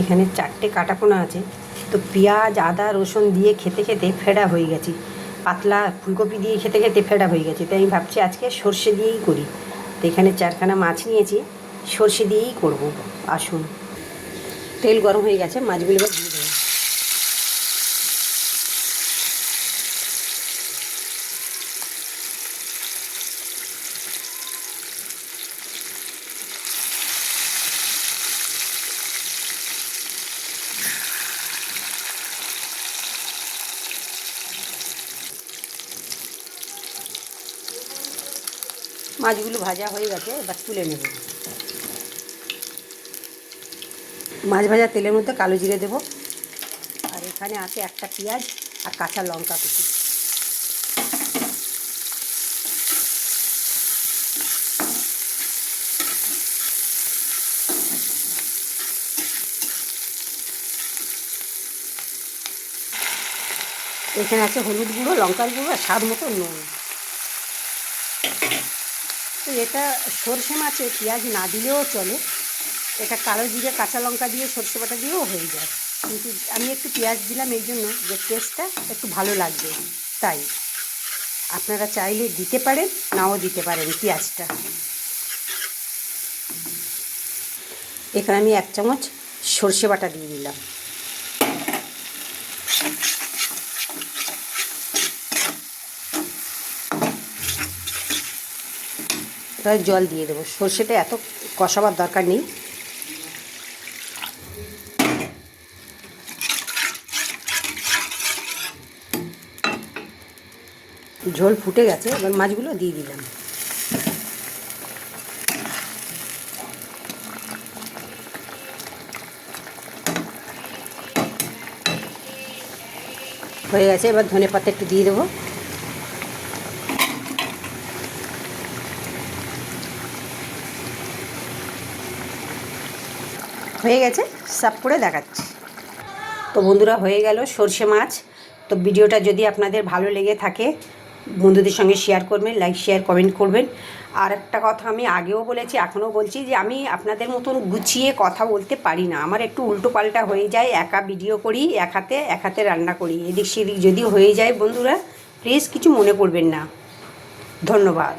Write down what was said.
এখানে 4টে কাটাপোনা আছে। তো পেঁয়াজ আদা রসুন দিয়ে খেতে খেতে ফেডা হয়ে গেছি, পাতলা ফুলকপি দিয়ে খেতে খেতে ফেডা হয়ে গেছে। তাই আমি ভাবছি আজকে সর্ষে দিয়েই করি। তো এখানে 4খানা মাছ নিয়েছি, সর্ষে দিয়েই করব। আসুন, তেল গরম হয়ে গেছে, মাছগুলো এবার দিয়ে দেবো। মাছগুলো ভাজা হয়ে গেছে, এবার তুলে নেব। মাছ ভাজা তেলের মধ্যে কালো জিরে দেবো, আর এখানে আছে একটা পেঁয়াজ আর কাঁচা লঙ্কা কুচি। এখানে আছে হলুদ গুঁড়ো, লঙ্কার গুঁড়ো আর স্বাদ মতো নুন। তো এটা সর্ষে মাছে পেঁয়াজ না দিলেও চলে, এটা কালো জিরে কাঁচা লঙ্কা দিয়ে সর্ষে বাটা দিয়েও হয়ে যায়, কিন্তু আমি একটু পেঁয়াজ দিলাম এই জন্য যে টেস্টটা একটু ভালো লাগবে। তাই আপনারা চাইলে দিতে পারেন, নাও দিতে পারেন পেঁয়াজটা। এখানে আমি 1 চামচ সর্ষে বাটা দিয়ে দিলাম। এবার জল দিয়ে দেবো, সর্ষেটা এত কষাবার দরকার নেই। ঝোল ফুটে গেছে, এবার মাছগুলো দিয়ে দিলাম। হয়ে গেছে, এবার ধনেপাতা একটু দিয়ে দেবো। হয়ে গেছে, সার্ভ করে দেখাচ্ছি। তো বন্ধুরা, হয়ে গেল সর্ষে মাছ। তো ভিডিওটা যদি আপনাদের ভালো লেগে থাকে বন্ধুদের সঙ্গে শেয়ার করবেন, লাইক শেয়ার কমেন্ট করবেন। আর একটা কথা আমি আগেও বলেছি, এখনও বলছি, যে আমি আপনাদের মতন গুছিয়ে কথা বলতে পারি না। আমার একটু উল্টো পাল্টা হয়ে যায়, একা ভিডিও করি, এক হাতে রান্না করি, এদিক সেদিক যদি হয়ে যায় বন্ধুরা প্লিজ কিছু মনে করবেন না। ধন্যবাদ।